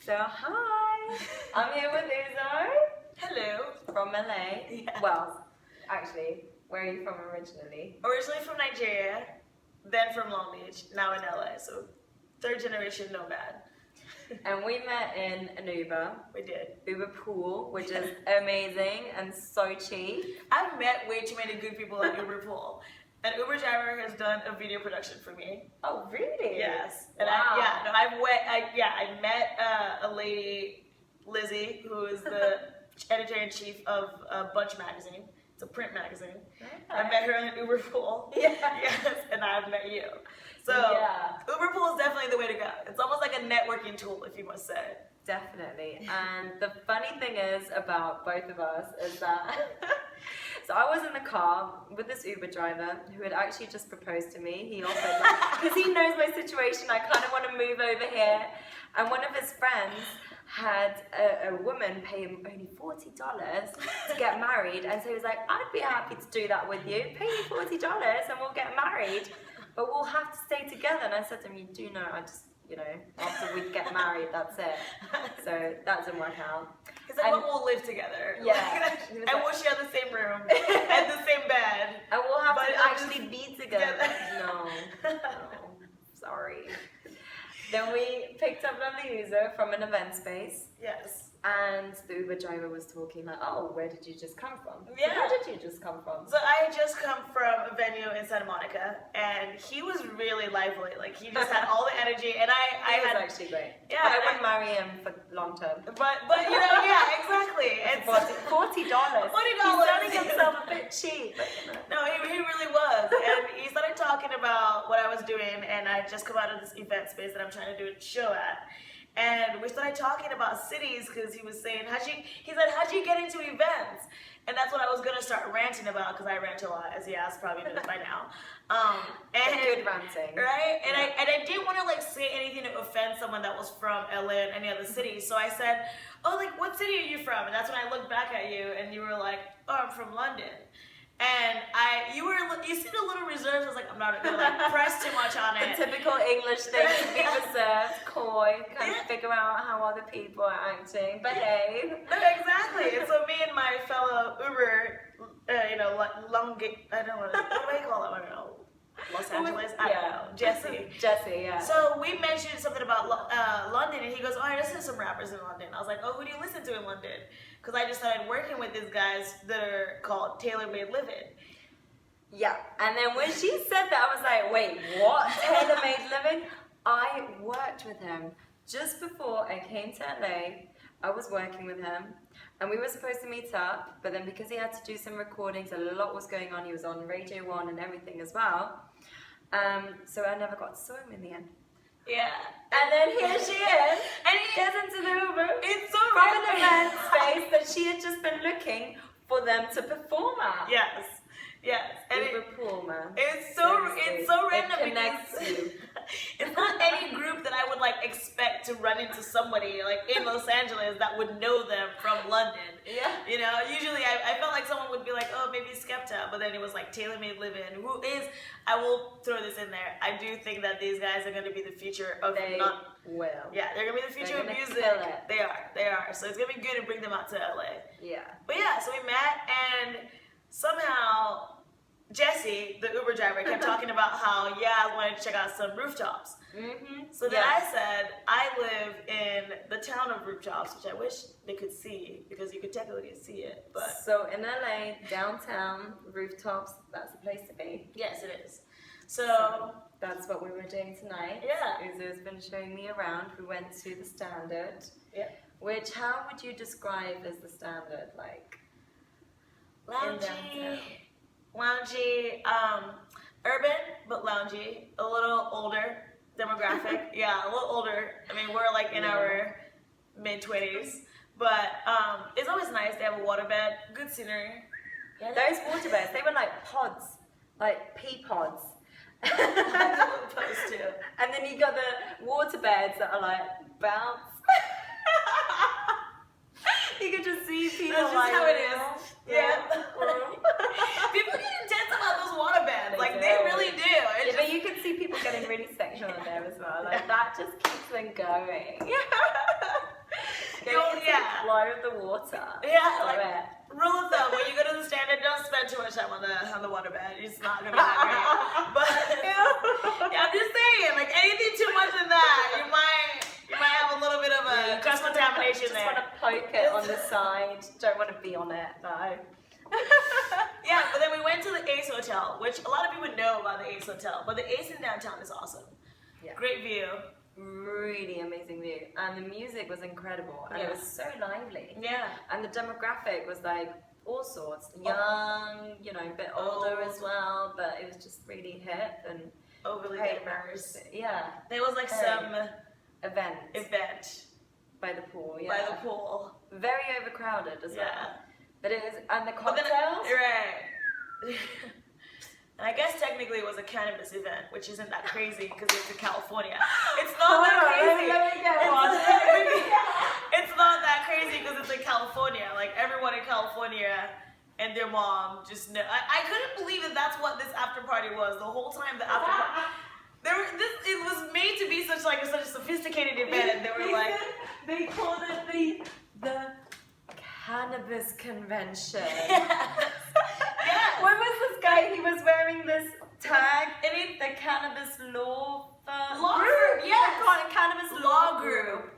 So hi, I'm here with Uzo. Hello. From LA. Yeah. Well, actually, where are you from originally? Originally from Nigeria, then from Long Beach, now in LA. So third generation nomad. And we met in an Uber. We did. Uber pool, which is amazing and so cheap. I've met way too many good people at Uber pool. An Uber driver has done a video production for me. Oh, really? Yes. And wow. I met a lady, Lizzie, who is the editor-in-chief of Bunch magazine. It's a print magazine. Okay. I met her in an Uber pool. Yeah. Yes, and I've met you. So yeah. Uber pool is definitely the way to go. It's almost like a networking tool, if you must say. Definitely. And the funny thing is about both of us is that so I was in the car with this Uber driver who had actually just proposed to me. He offered, because he knows my situation, I kind of want to move over here. And one of his friends had a woman pay him only $40 to get married. And so he was like, I'd be happy to do that with you. Pay me $40 and we'll get married. But we'll have to stay together. And I said to him, you do know, I just, after we get married, that's it. So that didn't work out. He's like, we'll live together. Yeah. And we'll share the same room and the same bed. And we'll have But to actually be together. No. Sorry. Then we picked up another user from an event space. Yes. And the Uber driver was talking like, oh, where did you just come from? Yeah. So where did you just come from? So I had just come from a venue in Santa Monica, and he was really lively. Like, he just had all the energy, and I He was had actually great. Yeah, But I wouldn't marry him for long term. But yeah, exactly. And $40. $40. He's selling himself a bit cheap. But, No, he really was. And he started talking about what I was doing, and I had just come out of this event space that I'm trying to do a show at. And we started talking about cities because he was saying, how'd you get into events? And that's what I was going to start ranting about, because I rant a lot, as you guys probably know by now. and good ranting. Right? And I didn't want to say anything to offend someone that was from LA and any other city. So I said, oh, what city are you from? And that's when I looked back at you and you were like, oh, I'm from London. And you seemed a little reserved. I was like, I'm not going to press too much on it. The typical English thing to be reserved, coy, kind of figure out how other people are acting, behave. No, exactly. And so me and my fellow Uber, I don't know, what do I call it? I don't know. Los Angeles? I don't know. Jesse, yeah. So we mentioned something about London, and he goes, oh, I listen to some rappers in London. I was like, oh, who do you listen to in London? Because I just started working with these guys that are called Tailor Made Living. Yeah, and then when she said that, I was like, wait, what? Tailor Made Living? I worked with him. Just before I came to LA, I was working with him, and we were supposed to meet up, but then because he had to do some recordings, a lot was going on, he was on Radio 1 and everything as well, so I never got to saw him in the end. Yeah. And then here she is, and he gets into the Uber from an event space that she had just been looking for them to perform at. Yes. And Uber pool, man. It's so random. It connects you. It's not any group that I would expect to run into somebody in Los Angeles that would know them from London. Yeah. Usually I felt like someone would be like, oh, maybe Skepta, but then it was Tailor Made Living, who is, I will throw this in there, I do think that these guys are going to be the future of will. Yeah, they're going to be the future of music. They are. So it's going to be good to bring them out to LA. Yeah. But yeah, so we met, and somehow Jesse, the Uber driver, kept talking about how, I wanted to check out some rooftops. Mm-hmm. So then I said, I live in the town of rooftops, which I wish they could see, because you could technically see it. But so in LA, downtown, rooftops, that's the place to be. Yes, it is. So that's what we were doing tonight. Yeah. Uzo's been showing me around. We went to the Standard. Yeah. Which, how would you describe as the Standard? Loungy, urban, but loungy, a little older demographic. Yeah, a little older. I mean, we're in our mid-20s, but it's always nice. They have a waterbed, good scenery. Yeah, those waterbeds, they were pods, pea pods. Those too. And then you got the waterbeds that are bounce. You could just see people That's just how it is. Yeah. People get intense about those waterbeds. They really do. Yeah, but you can see people getting really sexual in there as well. That just keeps them going. Flow of the water. Yeah, like, rule of thumb, when you go to the Standard, don't spend too much time on the waterbed. It's not gonna be that great. But yeah, I'm just saying, like anything too much in that, you might have a little bit of a cross contamination there. Just want to poke it on the side. Don't want to be on it, no. Yeah, but then we went to the Ace Hotel, which a lot of people know about the Ace Hotel, but the Ace in downtown is awesome. Yeah. Great view. Really amazing view. And the music was incredible. And it was so lively. Yeah. And the demographic was like all sorts. Young, you know, a bit older as well, but it was just really hip and overly diverse. Yeah. There was like some event by the pool, By the pool. Very overcrowded as well. Yeah. But it was, and the cocktails. Right. And I guess technically it was a cannabis event, which isn't that crazy because it's in California. It's not that crazy. It's not that crazy because it's in California. Like everyone in California and their mom just know. I couldn't believe that that's what this after party was. The whole time the after party. It was made to be such a sophisticated event, and they were like, they called it the Cannabis Convention. Yes. When was this guy? He was wearing this tag. The Cannabis Law Group. Yes. Cannabis Law Group.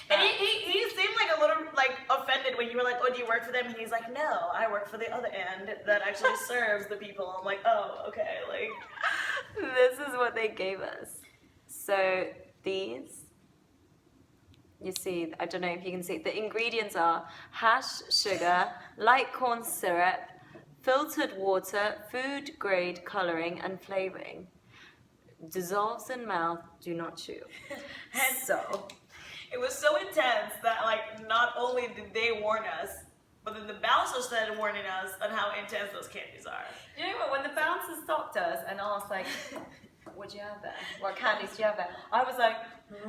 And he seemed like a little offended when you were like, oh, do you work for them? And he's like, no, I work for the other end that actually serves the people. I'm like, oh, okay, like. This is what they gave us. So these, you see, I don't know if you can see, the ingredients are hash, sugar, light corn syrup, filtered water, food grade coloring and flavoring. Dissolves in mouth, do not chew. And so it was so intense that like not only did they warn us, but then the bouncers started warning us on how intense those candies are. You know what, when the bouncers stopped us and asked like, what'd you have there? What candies do you have there? I was like,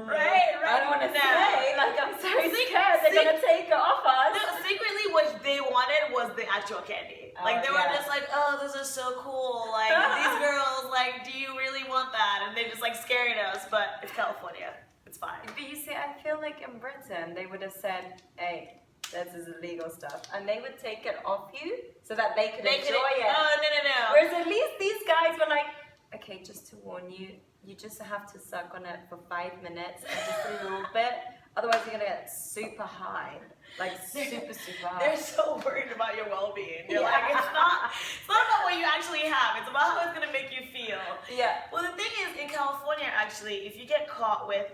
right. I don't want to say, like I'm so scared they're going to take it off us. No, secretly what they wanted was the actual candy. Like they were just like, oh, this is so cool. Like these girls, like, do you really want that? And they just like scaring us, but it's California. It's fine. But you see, I feel like in Britain, they would have said, hey, this is illegal stuff. And they would take it off you so that they could enjoy it. Oh, no. Whereas at least these guys were like, okay, just to warn you, you just have to suck on it for 5 minutes and just a little bit. Otherwise, you're going to get super high. Like super high. They're so worried about your well-being. You're like, it's not about what you actually have. It's about how it's going to make you feel. Yeah. Well, the thing is, in California, actually, if you get caught with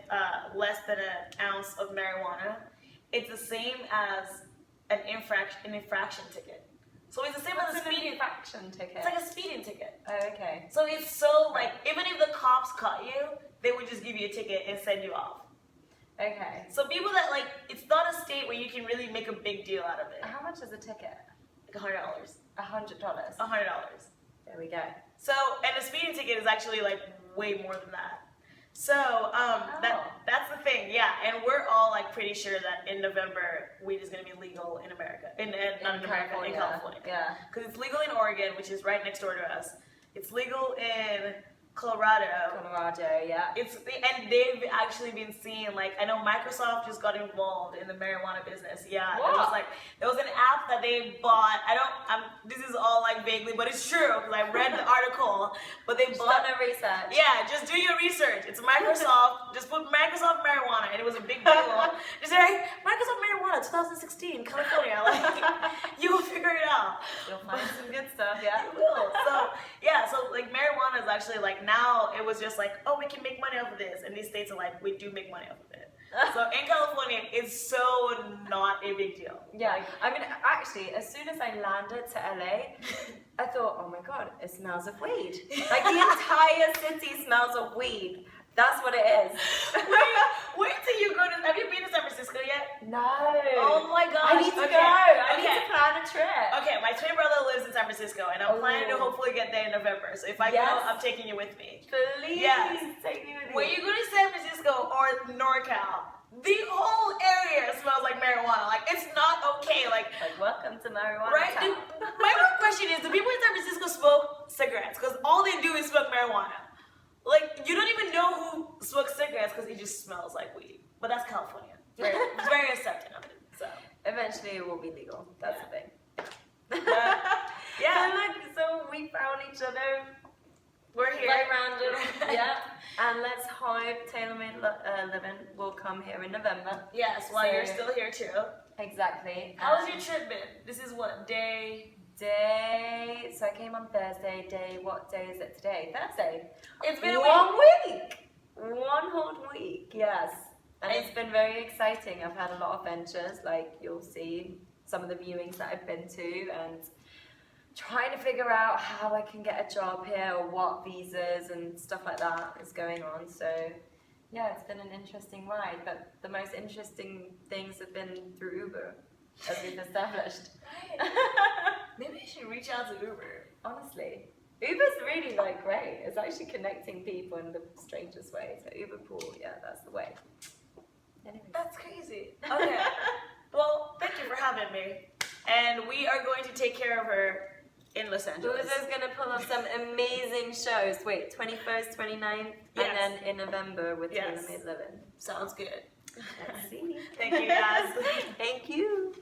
less than an ounce of marijuana, it's the same as an infraction ticket. So it's the same as a speeding infraction ticket. It's like a speeding ticket. Oh, okay. So it's so like, even if the cops caught you, they would just give you a ticket and send you off. Okay. So people that like, it's not a state where you can really make a big deal out of it. How much is a ticket? Like $100. $100. $100. There we go. So, and a speeding ticket is actually like way more than that. So, that's the thing, yeah. And we're all like pretty sure that in November, weed is gonna be legal in America. In California. Yeah. Because it's legal in Oregon, which is right next door to us. It's legal in Colorado, yeah. And they've actually been seeing, like, I know Microsoft just got involved in the marijuana business. Yeah, wow. It was like there was an app that they bought. This is all like vaguely, but it's true because I read the article. But they bought no research. Yeah, just do your research. It's Microsoft. Just put Microsoft marijuana, and it was a big deal. Just say Microsoft marijuana, 2016, California. Like you will figure it out. You'll find some good stuff. Yeah, you will. So yeah, so like marijuana is actually like. Now it was just like, oh, we can make money off of this, and these states are like, we do make money off of it. So in California, it's so not a big deal. Yeah, I mean, actually, as soon as I landed to LA, I thought, oh my god, it smells of weed. Like the entire city smells of weed. That's what it is. Wait till you go to. Have you been to San Francisco yet? No. Oh my gosh. I need to go. I need to plan a trip. Okay, my twin brother lives in San Francisco, and I'm planning to hopefully get there in November. So if I go, I'm taking you with me. Please. Yes. Take me with you. When you go to San Francisco or NorCal, the whole area smells like marijuana. Like it's not okay. Like welcome to marijuana. Right? My real question is, do people in San Francisco smoke cigarettes? Because all they do is smoke marijuana. Like, you don't even know who smokes cigarettes because it just smells like weed. But that's California. It's very accepting of it. eventually it will be legal. That's the thing. Yeah. And look, so we found each other. We're here. Like random. Yeah. And let's hope TaylorMade Living will come here in November. Yes, while you're still here too. Exactly. How's your trip been? This is what, day? So I came on Thursday. What day is it today? Thursday. It's been a week. One whole week, yes. And it's been very exciting. I've had a lot of ventures, like you'll see some of the viewings that I've been to, and trying to figure out how I can get a job here or what visas and stuff like that is going on. So yeah, it's been an interesting ride, but the most interesting things have been through Uber, as we've established. Right. Maybe you should reach out to Uber. Honestly. Uber's really like great. It's actually connecting people in the strangest way. So Uber Pool, yeah, that's the way. Anyway. That's crazy. Okay. Well, thank you for having me. And we are going to take care of her in Los Angeles. Uber's going to pull off some amazing shows. Wait, 21st, 29th, and then in November with TaylorMade Living. Sounds good. Let's see. Thank you, guys. Thank you.